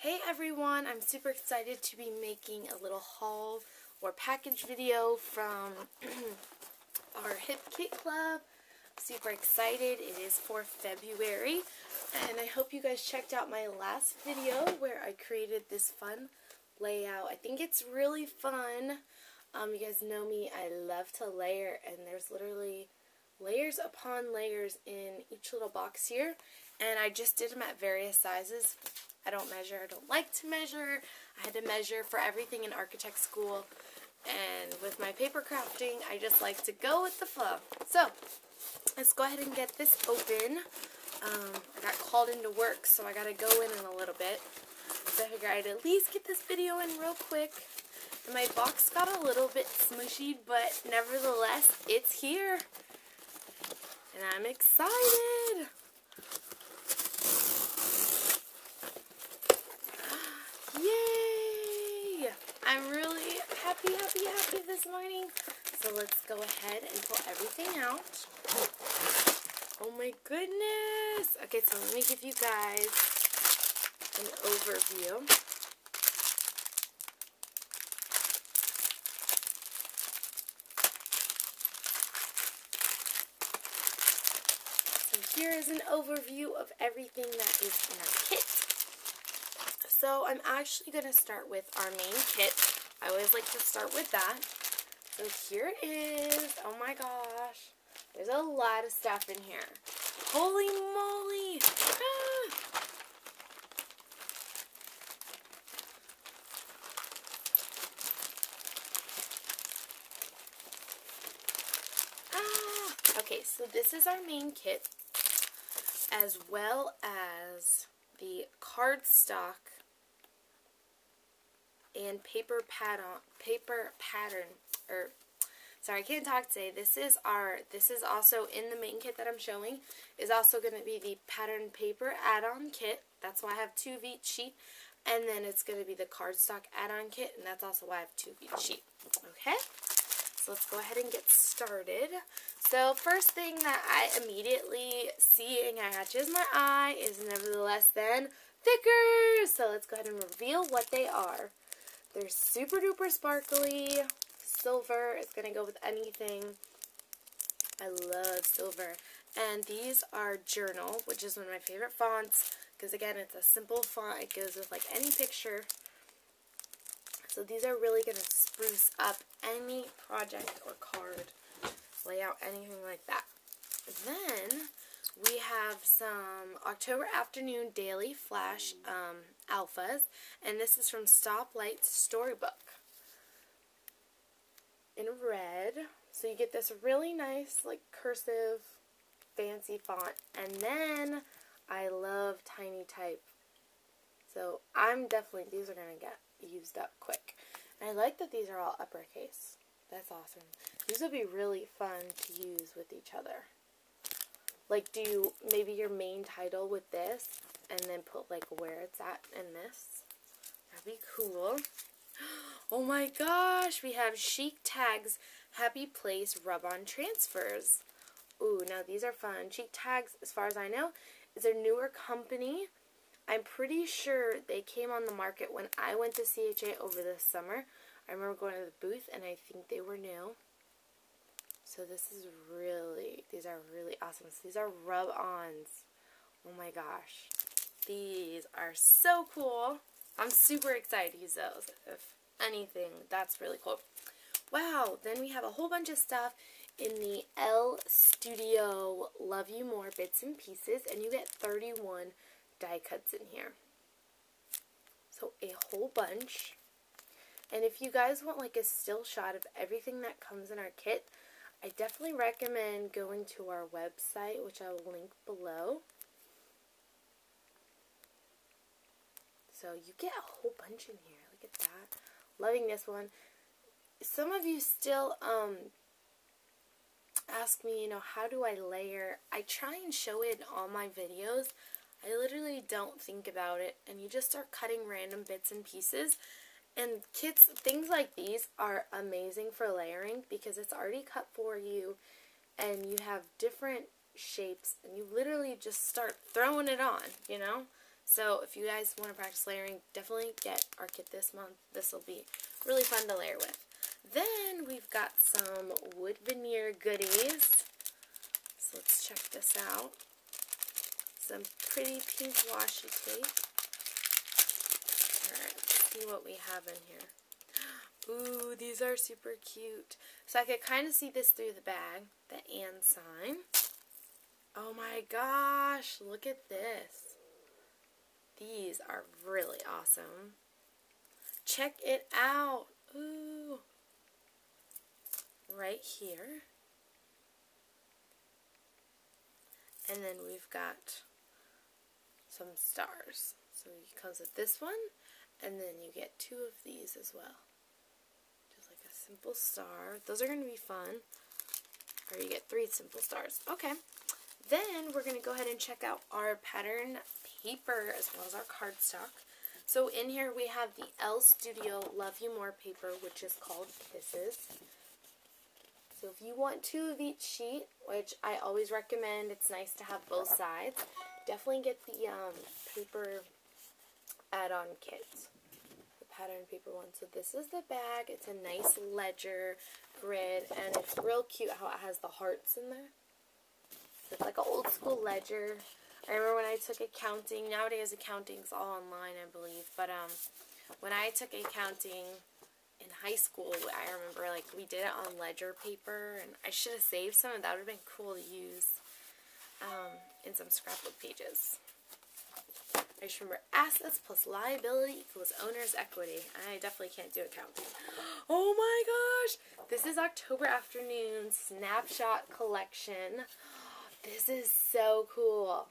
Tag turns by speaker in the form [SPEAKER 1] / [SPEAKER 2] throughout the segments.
[SPEAKER 1] Hey everyone, I'm super excited to be making a little haul or package video from our Hip Kit Club. I'm super excited. It is for February, and I hope you guys checked out my last video where I created this fun layout. I think it's really fun. You guys know me, I love to layer, and there's literally layers upon layers in each little box here, and I just did them at various sizes. I don't measure. I don't like to measure. I had to measure for everything in architect school, and with my paper crafting, I just like to go with the flow. So, let's go ahead and get this open. I got called into work, so I gotta go in a little bit. So I figured I'd at least get this video in real quick. And my box got a little bit smushy, but nevertheless, it's here. And I'm excited. Yay! I'm really happy this morning. So let's go ahead and pull everything out. Oh my goodness! Okay, so let me give you guys an overview. So here is an overview of everything that is in our kit. So I'm actually going to start with our main kit. I always like to start with that. So here it is. Oh my gosh. There's a lot of stuff in here. Holy moly. Okay, so this is our main kit, as well as the cardstock and paper pattern, or sorry, I can't talk today. This is also in the main kit that I'm showing, is also going to be the pattern paper add-on kit. That's why I have 2 of each sheet. And then it's going to be the cardstock add-on kit, and that's also why I have 2 of each sheet. Okay? So let's go ahead and get started. So first thing that I immediately see and catches my eye is nevertheless then thickers. So let's go ahead and reveal what they are. They're super duper sparkly. Silver is going to go with anything. I love silver. And these are Journal, which is one of my favorite fonts, because again, it's a simple font. It goes with like any picture. So these are really going to spruce up any project or card, layout, anything like that. Then we have some October Afternoon Daily Flash alphas, and this is from Stoplight's Storybook in red. So you get this really nice, like, cursive, fancy font. And then I love tiny type. So these are going to get used up quick. And I like that these are all uppercase. That's awesome. These would be really fun to use with each other. Like, do maybe your main title with this, and then put, like, where it's at in this. That'd be cool. Oh my gosh, we have Chic Tags Happy Place Rub-On Transfers. Ooh, now these are fun. Chic Tags, as far as I know, is a newer company. I'm pretty sure they came on the market when I went to CHA over the summer. I remember going to the booth, and I think they were new. So these are really awesome. So these are rub-ons. Oh my gosh. These are so cool. I'm super excited to use those. If anything, that's really cool. Wow, then we have a whole bunch of stuff in the L Studio Love You More Bits and Pieces, and you get 31 die cuts in here. So a whole bunch. And if you guys want like a still shot of everything that comes in our kit, I definitely recommend going to our website, which I will link below. So you get a whole bunch in here. Look at that. Loving this one. Some of you still ask me, you know, how do I layer? I try and show it in all my videos. I literally don't think about it, and you just start cutting random bits and pieces. And kits, things like these are amazing for layering because it's already cut for you, and you have different shapes, and you literally just start throwing it on, you know? So if you guys want to practice layering, definitely get our kit this month. This will be really fun to layer with. Then we've got some wood veneer goodies. So let's check this out. Some pretty pink washi tape. Alright, let's see what we have in here. Ooh, these are super cute. So I could kind of see this through the bag, the and sign. Oh my gosh, look at this. These are really awesome. Check it out. Ooh. Right here. And then we've got some stars. So it comes with this one, and then you get 2 of these as well. Just like a simple star. Those are going to be fun. Or you get 3 simple stars. Okay. Then we're going to go ahead and check out our pattern paper as well as our cardstock. So in here we have the L Studio Love You More paper, which is called Kisses. So if you want 2 of each sheet, which I always recommend, it's nice to have both sides, definitely get the paper add-on kits, the pattern paper one. So this is the bag. It's a nice ledger grid, and it's real cute how it has the hearts in there. So it's like an old school ledger. I remember when I took accounting, nowadays accounting's all online, I believe, but when I took accounting in high school, I remember, like, we did it on ledger paper, and I should have saved some, and that would have been cool to use in some scrapbook pages. I just remember assets plus liability equals owner's equity. I definitely can't do accounting. Oh my gosh! This is October Afternoon Snapshot Collection. This is so cool.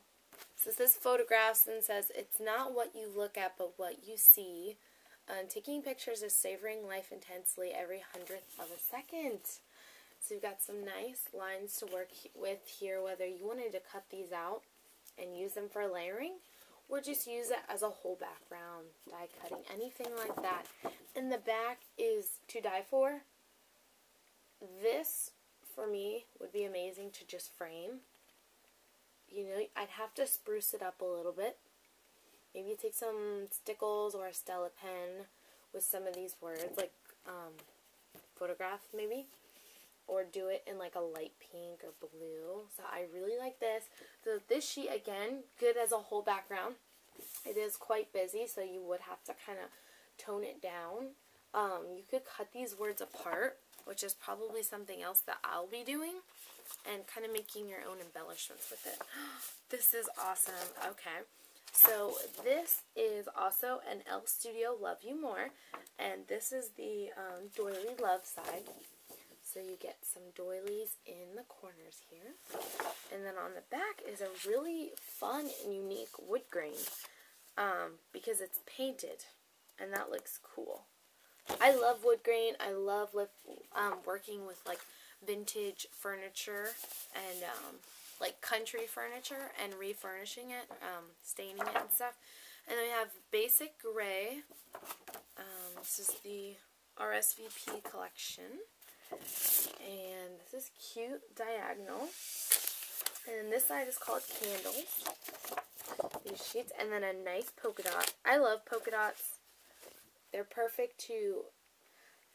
[SPEAKER 1] So this is photographs and says, it's not what you look at, but what you see. Taking pictures of savoring life intensely every 100th of a second. So you've got some nice lines to work with here, whether you wanted to cut these out and use them for layering, or just use it as a whole background, die cutting, anything like that. And the back is to die for. This, for me, would be amazing to just frame. You know, I'd have to spruce it up a little bit. Maybe take some stickles or a Stella pen with some of these words, like photograph maybe, or do it in like a light pink or blue. So I really like this. So this sheet, again, good as a whole background. It is quite busy, so you would have to kind of tone it down. You could cut these words apart, which is probably something else that I'll be doing, and kind of making your own embellishments with it. This is awesome. Okay. So this is also an L Studio Love You More, and this is the doily love side. So you get some doilies in the corners here. And then on the back is a really fun and unique wood grain because it's painted, and that looks cool. I love wood grain. I love working with like vintage furniture and like country furniture and refurnishing it, staining it and stuff. And then we have basic gray. This is the RSVP collection. And this is cute diagonal. And this side is called candles. These sheets. And then a nice polka dot. I love polka dots. They're perfect to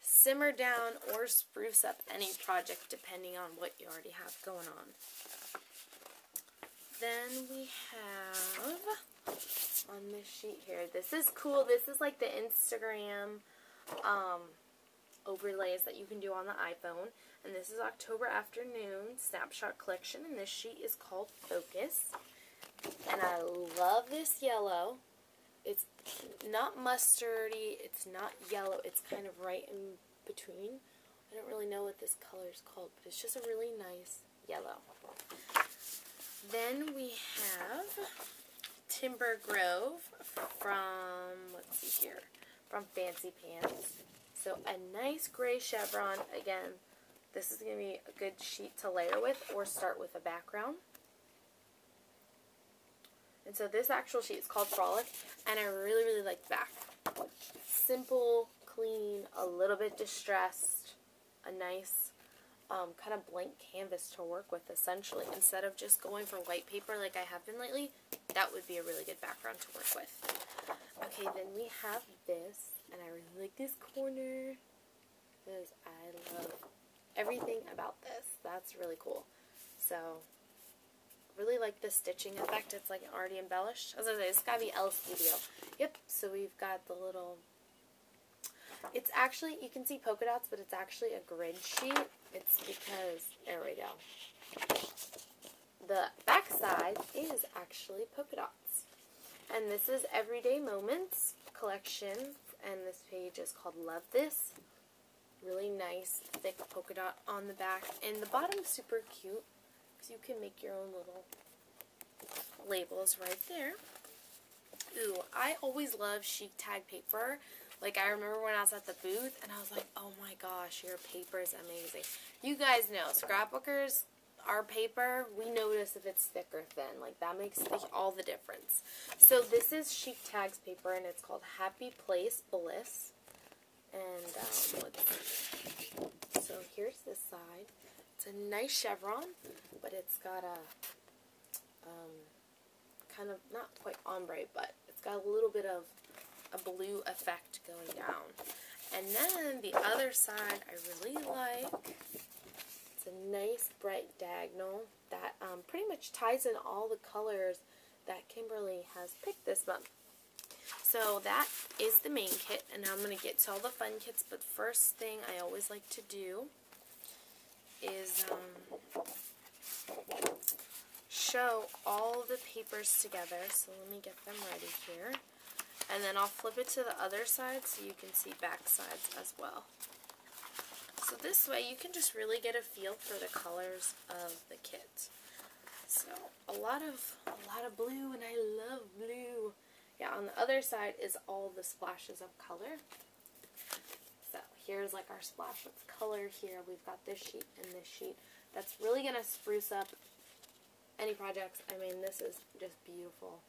[SPEAKER 1] simmer down or spruce up any project depending on what you already have going on. Then we have on this sheet here, this is cool. This is like the Instagram overlays that you can do on the iPhone. And this is October Afternoon Snapshot Collection, and this sheet is called Focus. And I love this yellow. It's not mustardy, it's not yellow, it's kind of right in between. I don't really know what this color is called, but it's just a really nice yellow. Then we have Timber Grove from, let's see here, from Fancy Pants. So a nice gray chevron. Again, this is going to be a good sheet to layer with or start with a background. And so this actual sheet is called Frolic, and I really, really like the back. Simple, clean, a little bit distressed, a nice kind of blank canvas to work with, essentially. Instead of just going for white paper like I have been lately, that would be a really good background to work with. Okay, then we have this, and I really like this corner because I love everything about this. That's really cool. So, really like the stitching effect. It's like already embellished. As I say, it's gotta be El Studio. Yep, so we've got the little, it's actually, you can see polka dots, but it's actually a grid sheet. It's because, there we go. The back side is actually polka dots. And this is Everyday Moments collection, and this page is called Love This. Really nice, thick polka dot on the back. And the bottom's super cute, because you can make your own little labels right there. Ooh, I always love chic tag paper. Like, I remember when I was at the booth, and I was like, oh my gosh, your paper is amazing. You guys know, scrapbookers, our paper, we notice if it's thick or thin. Like, that makes all the difference. So, this is Chic Tags paper, and it's called Happy Place Bliss. And, let's see. So, here's this side. It's a nice chevron, but it's got a, kind of, not quite ombre, but it's got a little bit of a blue effect going down. And then the other side I really like. It's a nice bright diagonal that pretty much ties in all the colors that Kimberly has picked this month. So that is the main kit, and now I'm going to get to all the fun kits, but first thing I always like to do is show all the papers together. So let me get them ready here. And then I'll flip it to the other side so you can see back sides as well. So this way you can just really get a feel for the colors of the kit. So a lot of blue, and I love blue. Yeah, on the other side is all the splashes of color. So here's like our splash of color here. We've got this sheet and this sheet. That's really going to spruce up any projects. I mean, this is just beautiful.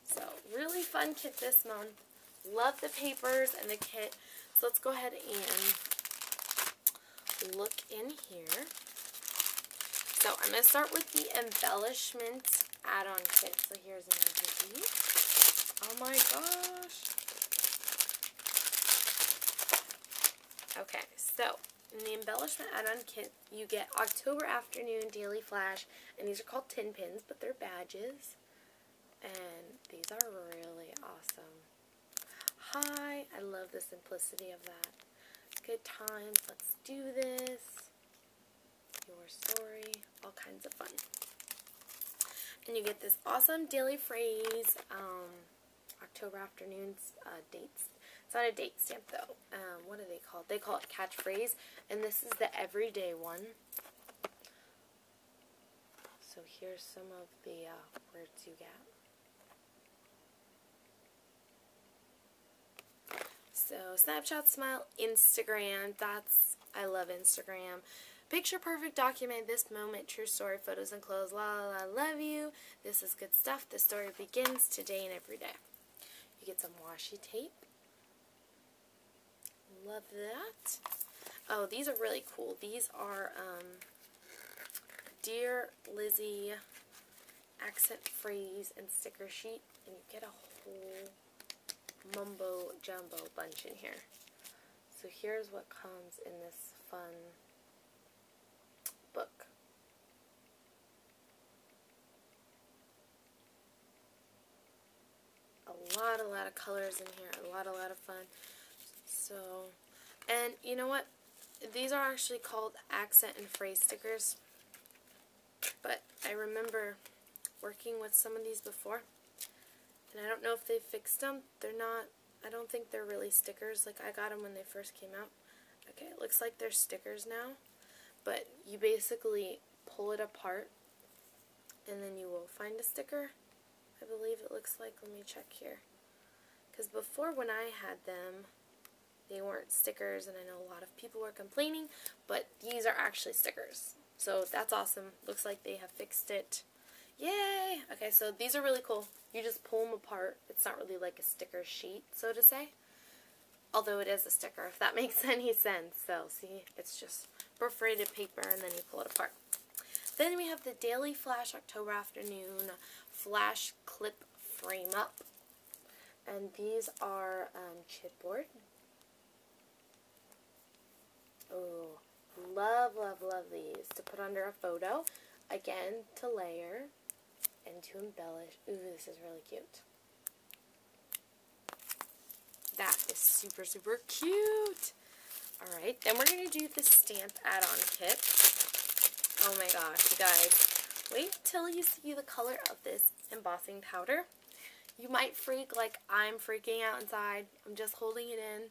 [SPEAKER 1] So, really fun kit this month. Love the papers and the kit. So, let's go ahead and look in here. So, I'm going to start with the Embellishment add-on kit. So, here's an overview. Oh my gosh. Okay, so, in the Embellishment add-on kit, you get October Afternoon Daily Flash. And these are called tin pins, but they're badges. And these are really awesome. Hi, I love the simplicity of that. Good times, let's do this. Your story, all kinds of fun. And you get this awesome daily phrase, October Afternoon's dates. It's not a date stamp though. What are they called? They call it catchphrase, and this is the everyday one. So here's some of the words you get. So, Snapchat, Smile, Instagram, I love Instagram. Picture perfect, document this moment, true story, photos and clothes, la la la, love you. This is good stuff. The story begins today and every day. You get some washi tape. Love that. Oh, these are really cool. These are, Dear Lizzie accent phrase and sticker sheet, and you get a whole mumbo jumbo bunch in here. So here's what comes in this fun book. A lot of colors in here, a lot of fun. So, and you know what? These are actually called accent and phrase stickers, but I remember working with some of these before. And I don't know if they fixed them. They're not, I don't think they're really stickers. Like, I got them when they first came out. Okay, it looks like they're stickers now. But you basically pull it apart, and then you will find a sticker. I believe it looks like. Let me check here. Because before, when I had them, they weren't stickers, and I know a lot of people were complaining. But these are actually stickers. So that's awesome. Looks like they have fixed it. Yay! Okay, so these are really cool. You just pull them apart. It's not really like a sticker sheet, so to say. Although it is a sticker, if that makes any sense. So, see, it's just perforated paper, and then you pull it apart. Then we have the Daily Flash October Afternoon Flash Clip Frame Up. And these are chipboard. Oh, love, love, love these to put under a photo. Again, to layer and to embellish. Ooh, this is really cute. That is super, super cute. Alright, then we're going to do the stamp add-on kit. Oh my gosh, you guys. Wait till you see the color of this embossing powder. You might freak like I'm freaking out inside. I'm just holding it in.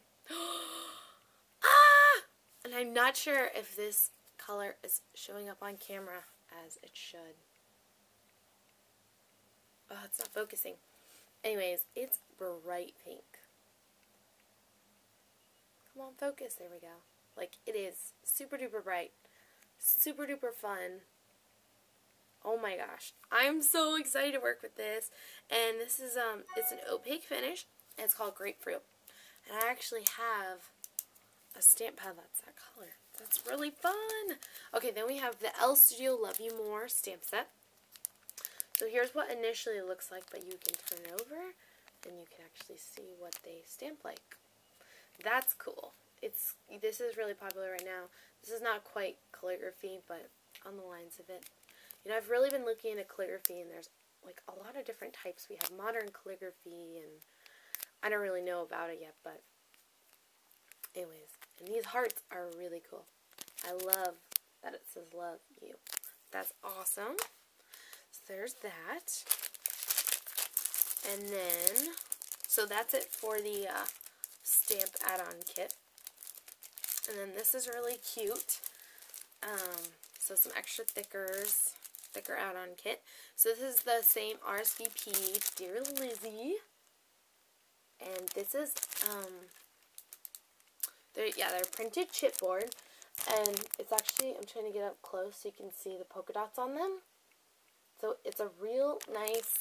[SPEAKER 1] Ah! And I'm not sure if this color is showing up on camera as it should. Oh, it's not focusing. Anyways, it's bright pink. Come on, focus. There we go. Like, it is super duper bright. Super duper fun. Oh my gosh. I'm so excited to work with this. And this is, it's an opaque finish. And it's called Grapefruit. And I actually have a stamp pad that's that color. That's really fun. Okay, then we have the L Studio Love You More stamp set. So here's what initially it looks like, but you can turn it over and you can actually see what they stamp like. That's cool. This is really popular right now. This is not quite calligraphy, but on the lines of it. You know, I've really been looking into calligraphy, and there's like a lot of different types. We have modern calligraphy, and I don't really know about it yet, but anyways. And these hearts are really cool. I love that it says love you. That's awesome. So there's that. And then, so that's it for the stamp add-on kit. And then this is really cute. So some extra thicker add-on kit. So this is the same RSVP Dear Lizzie. And this is, they're printed chipboard. And it's actually, I'm trying to get up close so you can see the polka dots on them. So it's a real nice,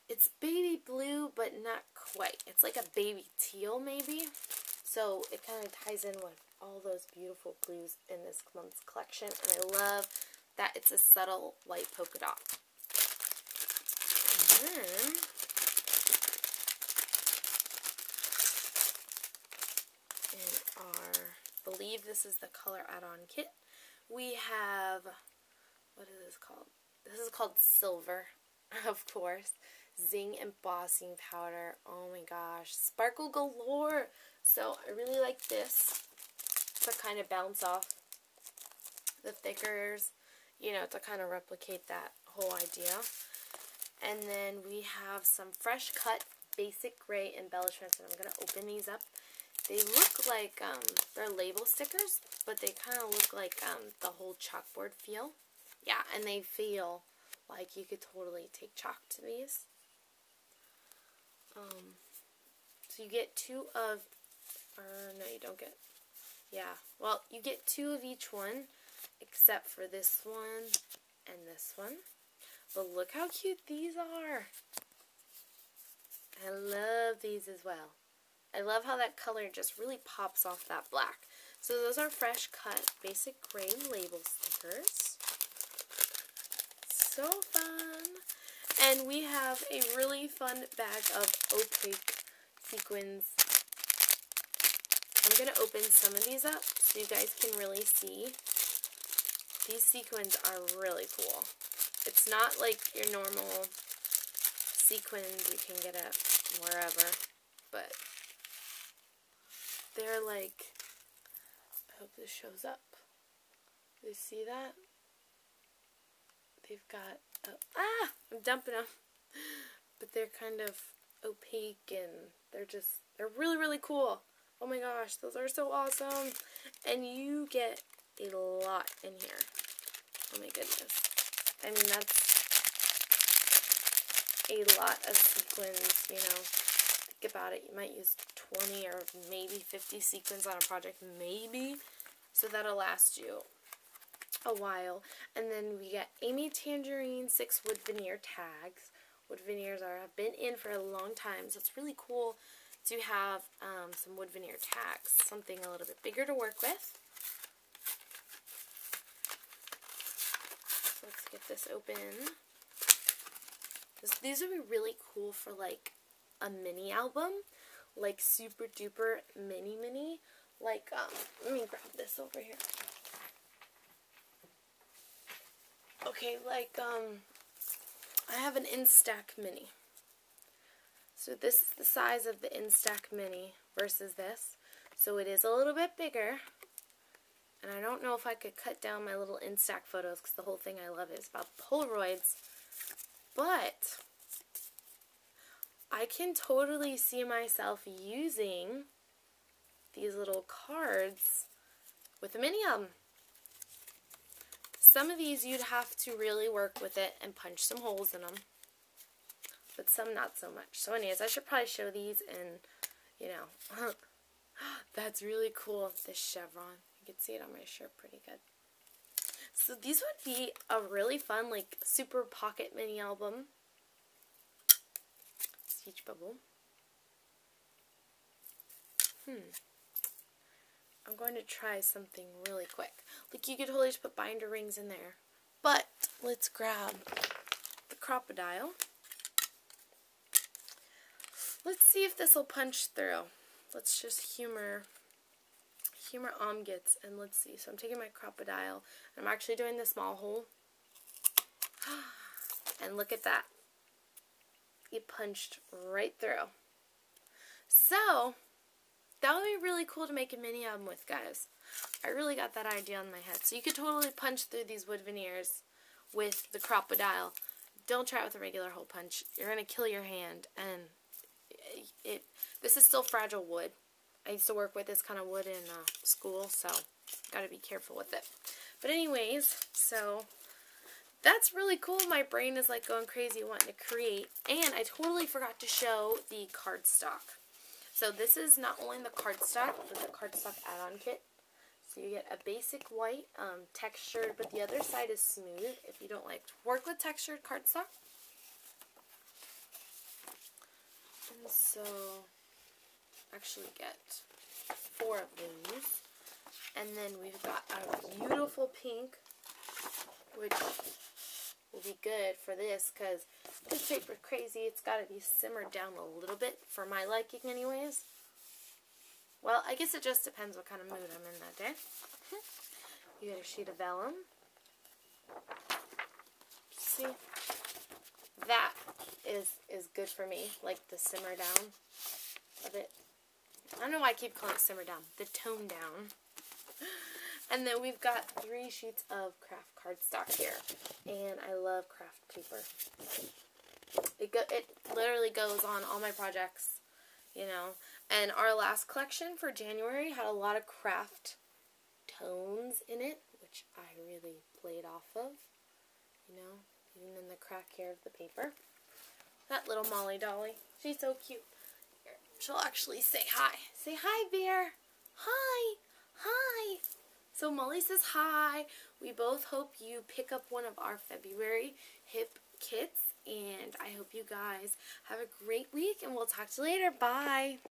[SPEAKER 1] it's baby blue, but not quite. It's like a baby teal maybe. So it kind of ties in with all those beautiful blues in this month's collection. And I love that it's a subtle white polka dot. And then in our, I believe this is the color add-on kit, we have, what is this called? This is called Silver, of course. Zing embossing powder. Oh my gosh. Sparkle galore. So I really like this to kind of bounce off the thickers, you know, to kind of replicate that whole idea. And then we have some fresh cut basic gray embellishments, and I'm going to open these up. They look like, they're label stickers, but they kind of look like the whole chalkboard feel. Yeah, and they feel like you could totally take chalk to these. So you get two of, no you don't get, yeah, well you get two of each one, except for this one and this one. But look how cute these are. I love these as well. I love how that color just really pops off that black. So those are fresh cut basic gray label stickers. So fun. And we have a really fun bag of opaque sequins. I'm going to open some of these up so you guys can really see. These sequins are really cool. It's not like your normal sequins you can get at wherever, but they're like, I hope this shows up. Do you see that? They've got, I'm dumping them. But they're kind of opaque, and they're really, really cool. Oh my gosh, those are so awesome. And you get a lot in here. Oh my goodness. I mean, that's a lot of sequins, you know. Think about it. You might use 20 or maybe 50 sequins on a project, maybe. So that'll last you a while. And then we get Amy Tangerine 6 wood veneer tags. Wood veneers have been in for a long time, so it's really cool to have some wood veneer tags, something a little bit bigger to work with. So let's get this open. These would be really cool for like a mini album, like super duper mini. Like, let me grab this over here. Okay, like, I have an Instack Mini. So this is the size of the Instack Mini versus this. So it is a little bit bigger. And I don't know if I could cut down my little Instack photos because the whole thing I love is about Polaroids. But I can totally see myself using these little cards with a mini album. Some of these you'd have to really work with it and punch some holes in them. But some not so much. So anyways, I should probably show these and, you know, that's really cool, this chevron. You can see it on my shirt pretty good. So these would be a really fun, like, super pocket mini album. Speech bubble. I'm going to try something really quick. Like, you could totally just put binder rings in there. But let's grab the crocodile. Let's see if this will punch through. Let's just humor Omgits, and let's see. So I'm taking my crocodile, and I'm actually doing the small hole. And look at that. It punched right through. So that would be really cool to make a mini album with, guys. I really got that idea in my head. So you could totally punch through these wood veneers with the crocodile. Don't try it with a regular hole punch. You're going to kill your hand. And this is still fragile wood. I used to work with this kind of wood in school, so got to be careful with it. But anyways, so that's really cool. My brain is like going crazy wanting to create. And I totally forgot to show the cardstock. So this is not only the cardstock, but the cardstock add-on kit. So you get a basic white, textured, but the other side is smooth if you don't like to work with textured cardstock. And so, actually get 4 of these. And then we've got a beautiful pink, which will be good for this because this paper's crazy. It's got to be simmered down a little bit for my liking anyways. Well, I guess it just depends what kind of mood I'm in that day. You get a sheet of vellum. See? That is good for me, like the simmer down of it. I don't know why I keep calling it simmer down. The tone down. And then we've got 3 sheets of craft cardstock here. And I love craft paper. It literally goes on all my projects, you know. And our last collection for January had a lot of craft tones in it, which I really played off of, you know, even in the crack here of the paper. That little Molly Dolly, she's so cute. Here, she'll actually say hi. Say hi, Bear. Hi. Hi. So Molly says hi. We both hope you pick up one of our February hip kits. And I hope you guys have a great week. And we'll talk to you later. Bye.